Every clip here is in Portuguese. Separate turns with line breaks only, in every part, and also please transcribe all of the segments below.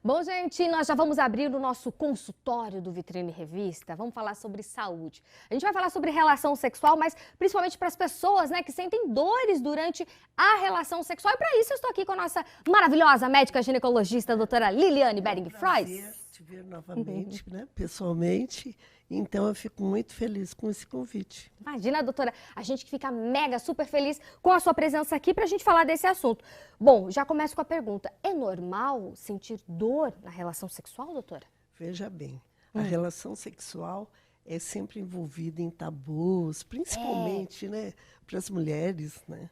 Bom, gente, nós já vamos abrir o nosso consultório do Vitrine Revista. Vamos falar sobre saúde. A gente vai falar sobre relação sexual, mas principalmente para as pessoas, né, que sentem dores durante a relação sexual. E para isso eu estou aqui com a nossa maravilhosa médica ginecologista, a doutora Liliane Bering-Frois.
É um prazer te ver novamente, né, pessoalmente. Então, eu fico muito feliz com esse convite.
Imagina, doutora, a gente que fica mega, super feliz com a sua presença aqui para a gente falar desse assunto. Bom, já começo com a pergunta. É normal sentir dor na relação sexual, doutora?
Veja bem, a relação sexual é sempre envolvida em tabus, principalmente, né, para as mulheres, né?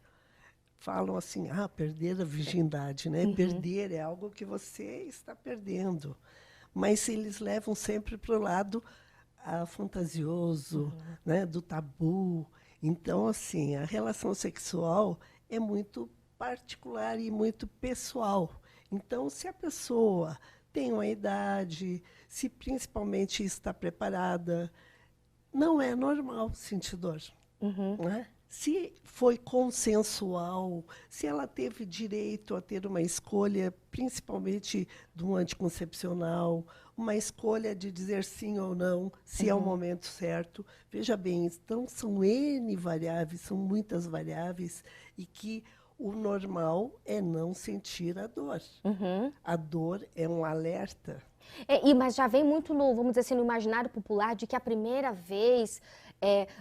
Falam assim, perder a virgindade, né? Perder é algo que você está perdendo. Mas eles levam sempre para o lado fantasioso, né, do tabu. Então, assim, a relação sexual é muito particular e muito pessoal. Então, se a pessoa tem uma idade, se principalmente está preparada, não é normal sentir dor. Né? Se foi consensual, se ela teve direito a ter uma escolha, principalmente de um anticoncepcional, uma escolha de dizer sim ou não, se é o momento certo. Veja bem, então são N variáveis, são muitas variáveis, e que o normal é não sentir a dor. A dor é um alerta.
Mas já vem muito no, vamos dizer assim, no imaginário popular de que a primeira vez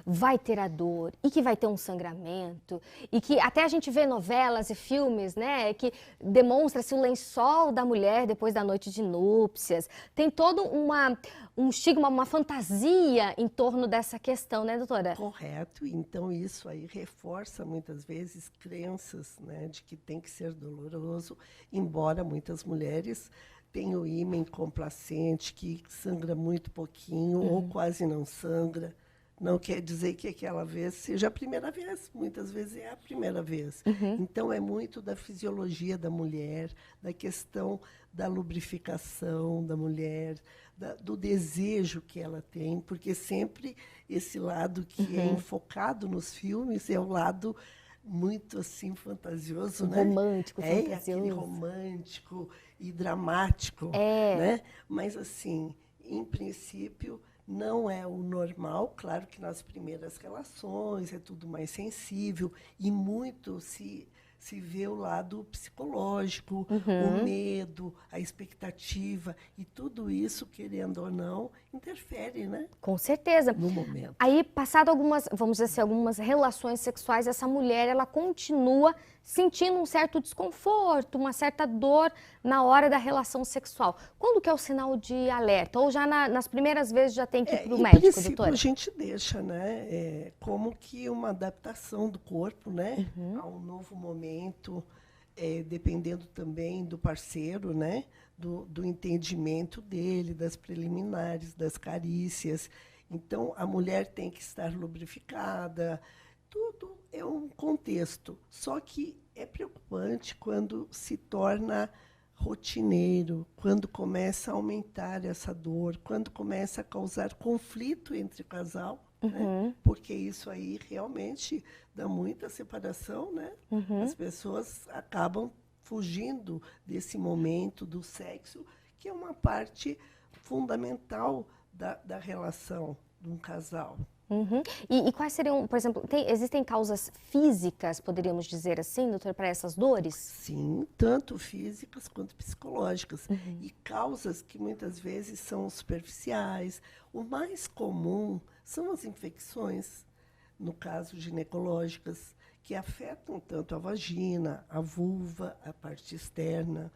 vai ter a dor e que vai ter um sangramento e que até a gente vê novelas e filmes, né, que demonstra-se o lençol da mulher depois da noite de núpcias. Tem todo um estigma, uma fantasia em torno dessa questão, né, doutora?
Correto. Então, isso aí reforça muitas vezes crenças, né, de que tem que ser doloroso, embora muitas mulheres tenham o ímen complacente, que sangra muito pouquinho ou quase não sangra. Não quer dizer que aquela vez seja a primeira vez, muitas vezes é a primeira vez. Então, é muito da fisiologia da mulher, da questão da lubrificação da mulher, do desejo que ela tem, porque sempre esse lado que é enfocado nos filmes é o lado muito assim fantasioso, né?
Romântico, fantasioso.
Aquele romântico e dramático, né? Mas assim, em princípio, não é o normal. Claro que nas primeiras relações é tudo mais sensível e muito se vê o lado psicológico, o medo, a expectativa, e tudo isso, querendo ou não, interfere, né?
Com certeza.
No momento.
Aí, passado algumas, vamos dizer assim, algumas relações sexuais, essa mulher, ela continua sentindo um certo desconforto, uma certa dor na hora da relação sexual. Quando que é o sinal de alerta? Ou já nas primeiras vezes já tem que ir para o médico,
princípio,
doutora?
a gente deixa, né, como que uma adaptação do corpo, né, a um novo momento, dependendo também do parceiro, né, do entendimento dele, das preliminares, das carícias. Então, a mulher tem que estar lubrificada. Tudo é um contexto. Só que é preocupante quando se torna rotineiro, quando começa a aumentar essa dor, quando começa a causar conflito entre o casal, né? Porque isso aí realmente dá muita separação, né? As pessoas acabam fugindo desse momento do sexo, que é uma parte fundamental da relação de um casal.
E quais seriam, por exemplo, existem causas físicas, poderíamos dizer assim, doutora, para essas dores?
Sim, tanto físicas quanto psicológicas. E causas que muitas vezes são superficiais. O mais comum são as infecções, no caso ginecológicas, que afetam tanto a vagina, a vulva, a parte externa,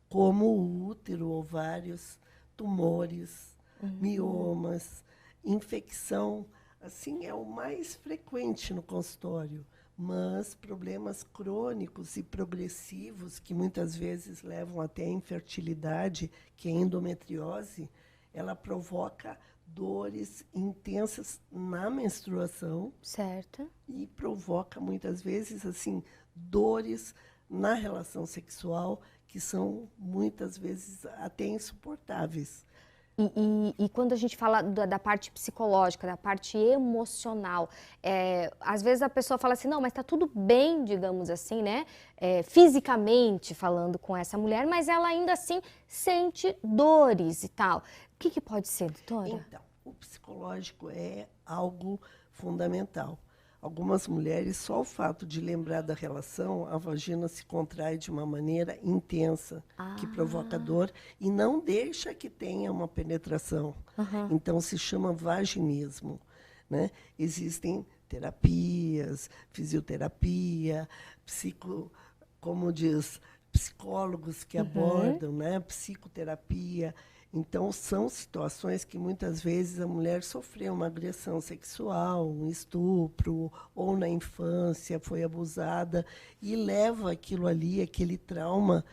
como o útero, ovários, tumores, miomas, infecção. Assim, é o mais frequente no consultório, mas problemas crônicos e progressivos, que muitas vezes levam até a infertilidade, que é a endometriose, ela provoca dores intensas na menstruação.
Certo.
E provoca, muitas vezes, assim, dores na relação sexual, que são, muitas vezes, até insuportáveis.
E quando a gente fala da parte psicológica, da parte emocional, às vezes a pessoa fala assim, não, mas tá tudo bem, digamos assim, né? Fisicamente falando com essa mulher, mas ela ainda assim sente dores e tal. O que pode ser, doutora?
Então, o psicológico é algo fundamental. Algumas mulheres, só o fato de lembrar da relação, a vagina se contrai de uma maneira intensa, que provoca dor e não deixa que tenha uma penetração. Então, se chama vaginismo, né? Existem terapias, fisioterapia, como diz, psicólogos que abordam, né? Psicoterapia. Então, são situações que muitas vezes a mulher sofreu uma agressão sexual, um estupro, ou na infância foi abusada, e leva aquilo ali, aquele trauma,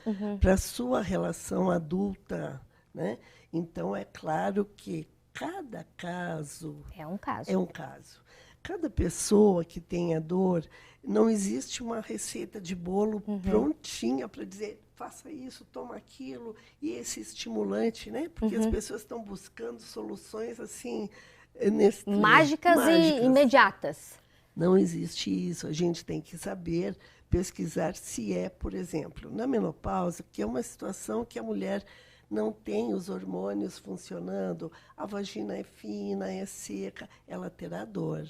para a sua relação adulta, né? Então, é claro que cada caso
é um caso.
É um caso. Cada pessoa que tenha dor, não existe uma receita de bolo prontinha para dizer faça isso, toma aquilo, e esse estimulante, né? Porque as pessoas estão buscando soluções assim
mágicas e imediatas.
Não existe isso. A gente tem que saber pesquisar se é, por exemplo, na menopausa, que é uma situação que a mulher não tem os hormônios funcionando, a vagina é fina, é seca, ela terá dor.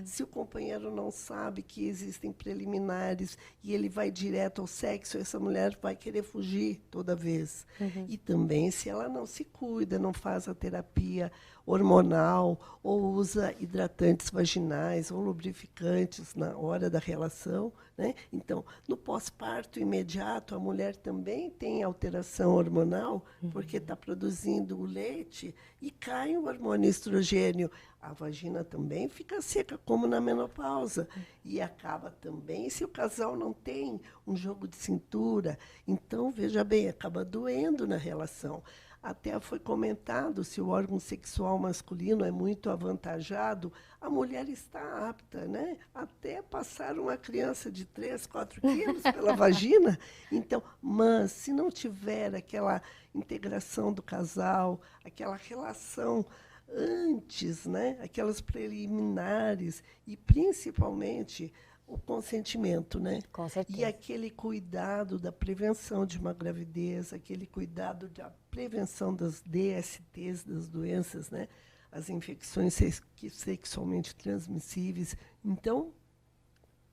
Se o companheiro não sabe que existem preliminares e ele vai direto ao sexo, essa mulher vai querer fugir toda vez. E também, se ela não se cuida, não faz a terapia hormonal, ou usa hidratantes vaginais ou lubrificantes na hora da relação, né? Então, no pós-parto imediato, a mulher também tem alteração hormonal, porque está produzindo o leite e cai o hormônio estrogênio. A vagina também fica seca, como na menopausa. E acaba também, se o casal não tem um jogo de cintura, então, veja bem, acaba doendo na relação. Até foi comentado, se o órgão sexual masculino é muito avantajado, a mulher está apta, né? Até passar uma criança de 3, 4 quilos pela vagina. Então, mas se não tiver aquela integração do casal, aquela relação antes, né? Aquelas preliminares e, principalmente, o consentimento, né?
Com certeza.
E aquele cuidado da prevenção de uma gravidez, aquele cuidado da prevenção das DSTs, das doenças, né? As infecções sexualmente transmissíveis. Então,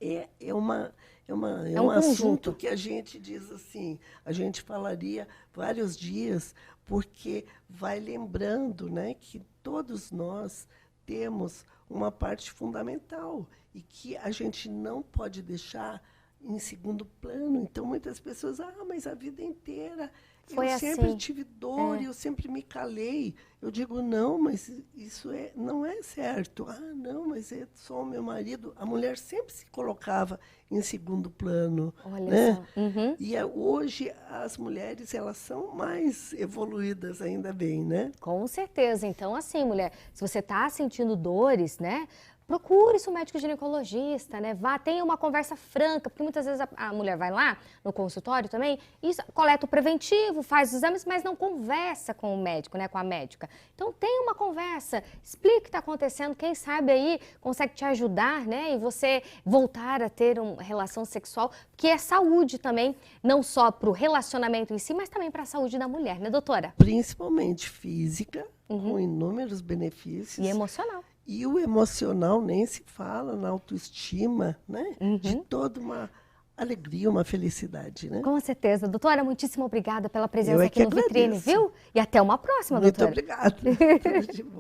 é um assunto que a gente diz assim, a gente falaria vários dias, porque vai lembrando, né, que todos nós temos uma parte fundamental e que a gente não pode deixar em segundo plano. Então, muitas pessoas, mas a vida inteira
foi
eu sempre
assim.
tive dor, eu sempre me calei. Eu digo, não, mas isso não é certo. Não, mas é só o meu marido. A mulher sempre se colocava em segundo plano.
Olha
né?
só.
E hoje as mulheres, elas são mais evoluídas, ainda bem, né?
Com certeza. Então, assim, mulher, se você está sentindo dores, né? Procure seu médico ginecologista, né? Vá, tenha uma conversa franca, porque muitas vezes a mulher vai lá no consultório também e coleta o preventivo, faz os exames, mas não conversa com o médico, né? Com a médica. Então, tenha uma conversa, explique o que está acontecendo, quem sabe aí consegue te ajudar, né? E você voltar a ter uma relação sexual, que é saúde também, não só para o relacionamento em si, mas também para a saúde da mulher, né, doutora?
Principalmente física, com inúmeros benefícios.
E emocional.
E o emocional nem se fala, na autoestima, né? De toda uma alegria, uma felicidade, né?
Com certeza. Doutora, muitíssimo obrigada pela presença aqui no
agradeço.
Vitrine, viu? E até uma próxima, doutora.
Muito obrigada.